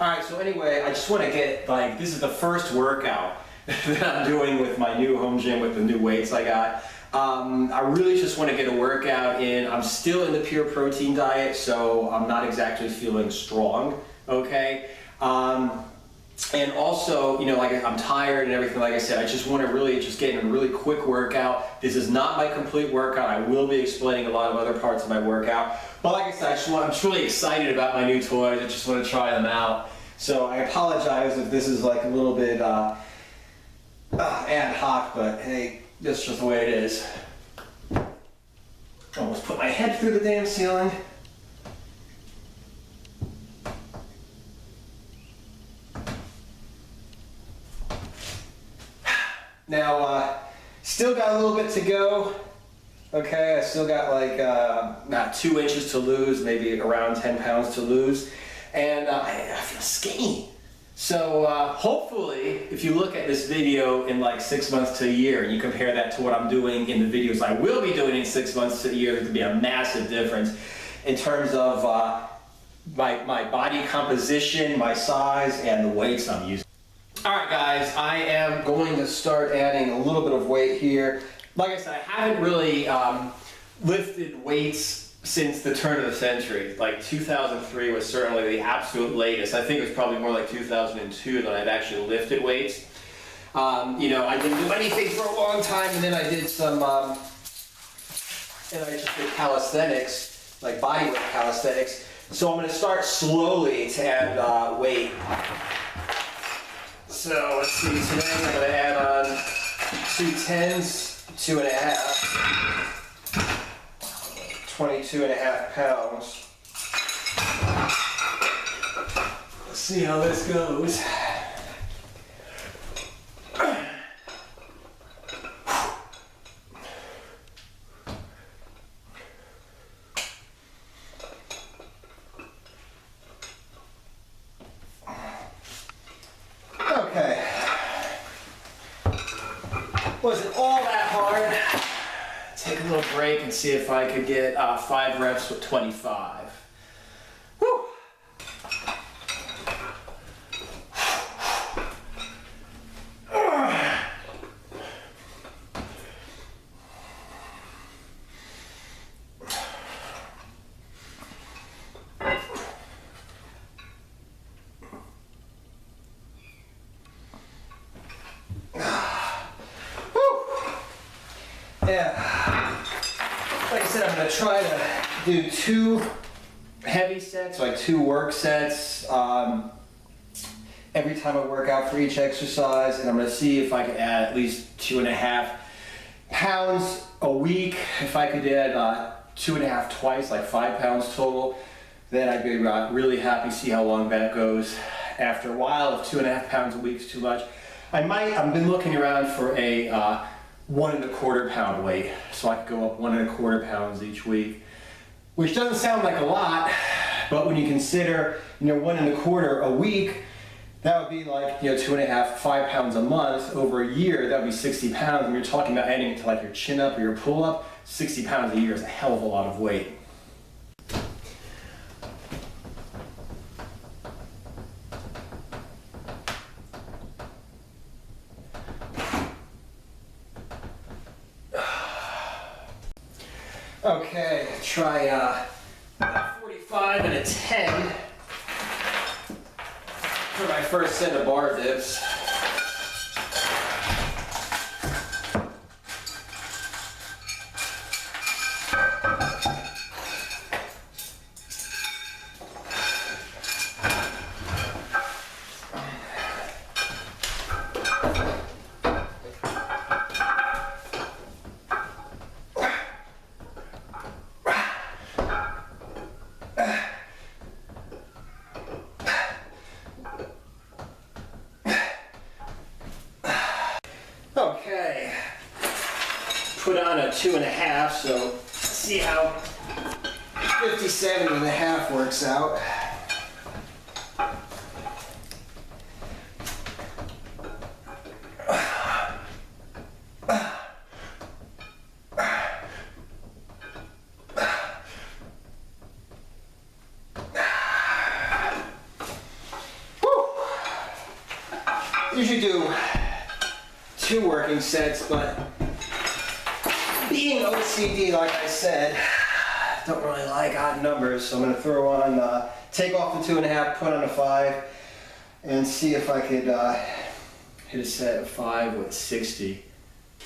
Alright, so anyway, I just want to get, like, this is the first workout that I'm doing with my new home gym with the new weights I got. I really just want to get a workout in. I'm still in the pure protein diet, so I'm not exactly feeling strong, okay? And also, you know, like I'm tired and everything, like I said, I just want to really just get in a really quick workout. This is not my complete workout. I will be explaining a lot of other parts of my workout. But like I said, I'm just really excited about my new toys. I just want to try them out. So I apologize if this is like a little bit ad hoc, but hey, that's just the way it is. Almost put my head through the damn ceiling. Now, still got a little bit to go. Okay, I still got like not 2 inches to lose, maybe around 10 pounds to lose. And I feel skinny. So hopefully, if you look at this video in like 6 months to a year, and you compare that to what I'm doing in the videos I will be doing in 6 months to a year, there's gonna be a massive difference in terms of my body composition, my size, and the weights I'm using. Alright guys, I am going to start adding a little bit of weight here. Like I said, I haven't really lifted weights since the turn of the century. Like 2003 was certainly the absolute latest. I think it was probably more like 2002 that I've actually lifted weights. You know, I didn't do anything for a long time, and then I did some, and I just did calisthenics, like bodyweight calisthenics. So I'm going to start slowly to add weight. So let's see, today I'm going to add on 2 10s, 2.5, 22.5 pounds. Let's see how this goes. Okay, wasn't all that hard. Take a little break and see if I could get 5 reps with 25. Woo! Yeah, like I said, I'm going to try to do 2 heavy sets, like 2 work sets, every time I work out for each exercise, and I'm going to see if I can add at least 2.5 pounds a week. If I could add 2.5 twice, like 5 pounds total, then I'd be really happy to see how long that goes. After a while, if 2.5 pounds a week is too much, I've been looking around for a 1.25 pound weight, so I could go up 1.25 pounds each week, which doesn't sound like a lot, but when you consider, you know, 1.25 a week, that would be like, you know, 2.5, 5 pounds a month over a year. That would be 60 pounds. And you're talking about adding it to like your chin up or your pull up. 60 pounds a year is a hell of a lot of weight. Okay, try a 45 and a 10 for my first set of bar dips. Okay, put on a 2.5, so let's see how 57.5 works out. usually do 2 working sets, but being OCD, like I said, don't really like odd numbers, so I'm going to throw on, take off the 2.5, put on a 5, and see if I could hit a set of 5 with 60.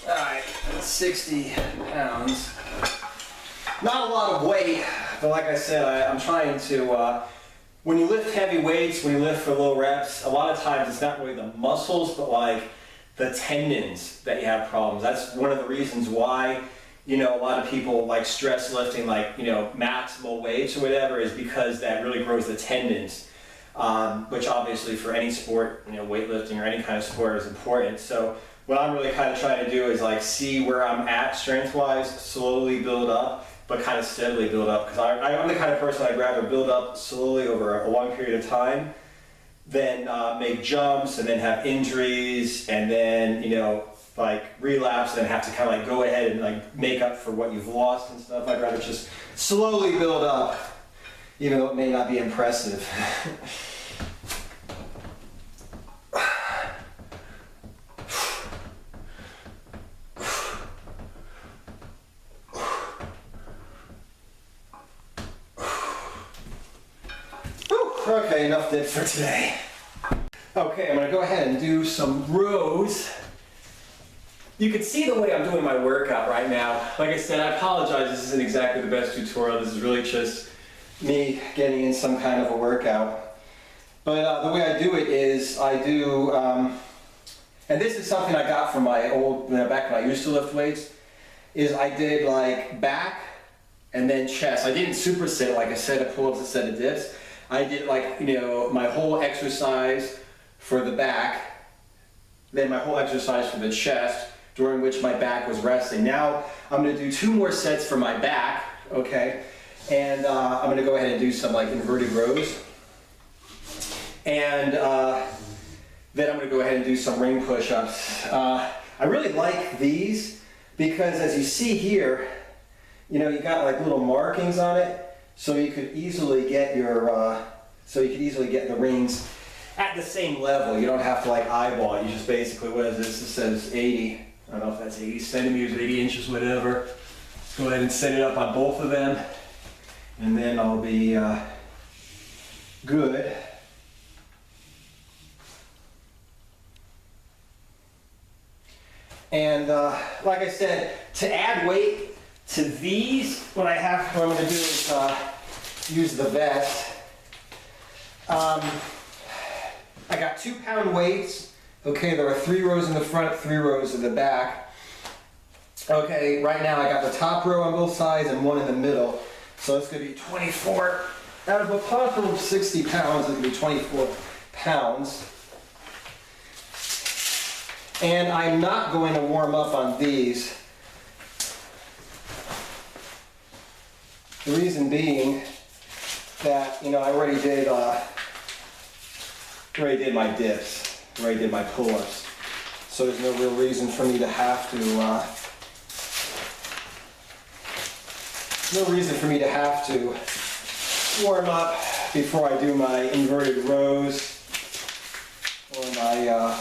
Alright, 60 pounds. Not a lot of weight, but like I said, I'm trying to, when you lift heavy weights, when you lift for low reps, a lot of times it's not really the muscles, but like the tendons that you have problems. That's one of the reasons why, you know, a lot of people like stress lifting, like, you know, maximal weights or whatever, is because that really grows the tendons, which obviously for any sport, you know, weightlifting or any kind of sport is important. So what I'm really kind of trying to do is like see where I'm at strength-wise, slowly build up, but kind of steadily build up, because I'm the kind of person I'd rather build up slowly over a long period of time than make jumps and then have injuries and then, you know, like relapse and have to kind of like go ahead and like make up for what you've lost and stuff. I'd rather just slowly build up, even though it may not be impressive. Okay, enough dips for today. Okay, I'm gonna go ahead and do some rows. You can see the way I'm doing my workout right now. Like I said, I apologize, this isn't exactly the best tutorial. This is really just me getting in some kind of a workout. But the way I do it is I do, and this is something I got from my old, back when I used to lift weights, is I did like back and then chest. I didn't superset like a set of pull-ups, a set of dips. I did like, you know, my whole exercise for the back, then my whole exercise for the chest, during which my back was resting. Now I'm going to do 2 more sets for my back, okay? And I'm going to go ahead and do some like inverted rows. And then I'm going to go ahead and do some ring push-ups. I really like these because as you see here, you know, you got like little markings on it. So you could easily get your, the rings at the same level. You don't have to like eyeball it. You just basically, what is this? It says 80. I don't know if that's 80 centimeters, 80 inches, whatever. Go ahead and set it up on both of them, and then I'll be good. And like I said, to add weight to these, what I'm going to do is use the vest. I got 2-pound weights. Okay, there are 3 rows in the front, 3 rows in the back. Okay, right now I got the top row on both sides and 1 in the middle. So it's going to be 24. Out of a possible 60 pounds, it's going to be 24 pounds. And I'm not going to warm up on these. The reason being that, you know, I already did my dips, already did my pull-ups. So there's no real reason for me to have to, warm up before I do my inverted rows or my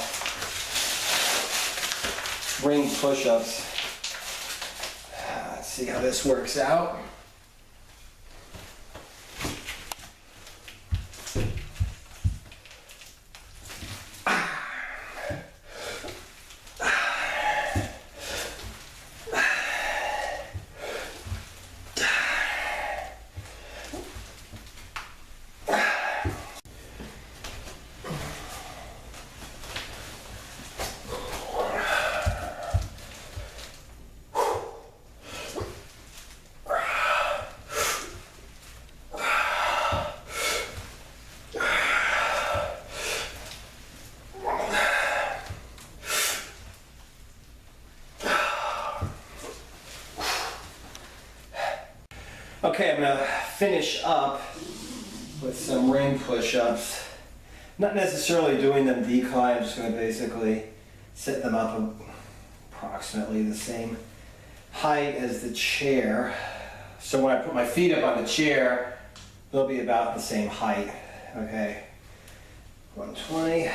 ring push-ups. Let's see how this works out. Okay, I'm going to finish up with some ring push-ups. Not necessarily doing them decline, I'm just going to basically set them up approximately the same height as the chair. So when I put my feet up on the chair, they'll be about the same height. Okay, 120.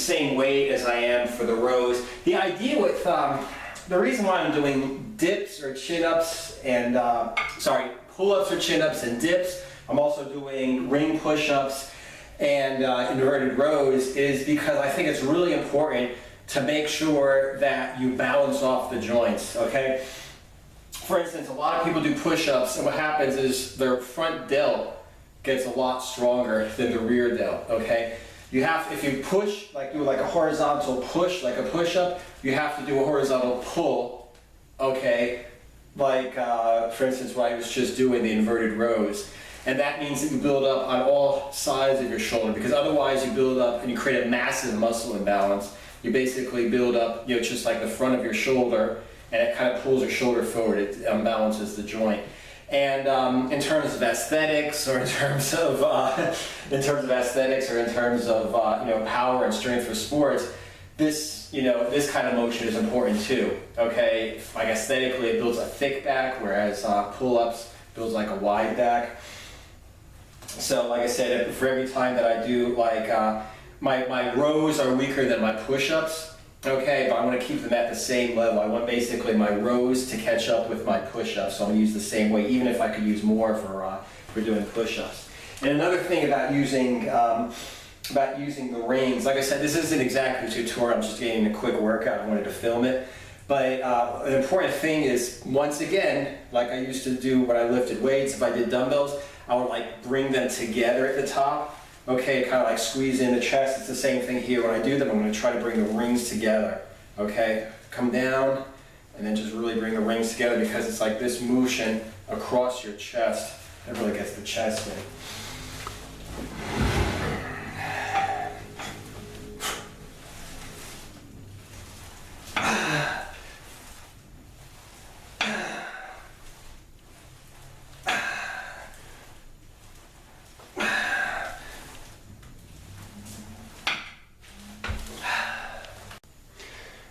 same weight as I am for the rows. The idea with, the reason why I'm doing dips or chin-ups and, pull-ups or chin-ups and dips, I'm also doing ring push-ups and inverted rows, is because I think it's really important to make sure that you balance off the joints, okay? For instance, a lot of people do push-ups, and what happens is their front delt gets a lot stronger than the rear delt, okay? You have, if you push, like do like a horizontal push, like a push-up, you have to do a horizontal pull, okay? Like, for instance, what I was just doing, the inverted rows. And that means that you build up on all sides of your shoulder, because otherwise you build up and you create a massive muscle imbalance. You basically build up, just like the front of your shoulder, and it kind of pulls your shoulder forward. It unbalances the joint. And in terms of aesthetics, or in terms of power and strength for sports, this kind of motion is important too. Okay, like aesthetically, it builds a thick back, whereas pull-ups builds like a wide back. So, like I said, for every time that I do, like my rows are weaker than my push-ups. Okay, but I want to keep them at the same level. I want basically my rows to catch up with my push-ups, so I'm going to use the same weight, even if I could use more for doing push-ups. And another thing about using the rings, like I said, this isn't exactly a tutorial. I'm just getting a quick workout. I wanted to film it. But an important thing is, once again, like I used to do when I lifted weights, if I did dumbbells, I would like bring them together at the top. Okay, kind of like squeeze in the chest. It's the same thing here. When I do them, I'm going to try to bring the rings together. Okay, come down and then just really bring the rings together, because it's like this motion across your chest that really gets the chest in.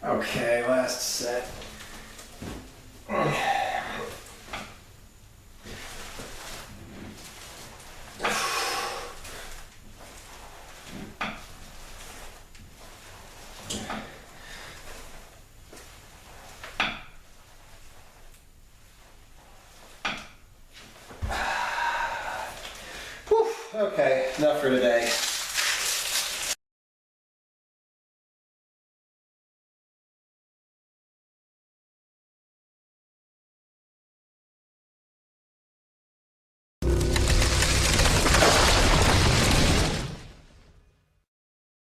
Okay, last set. Whew, okay, enough for today.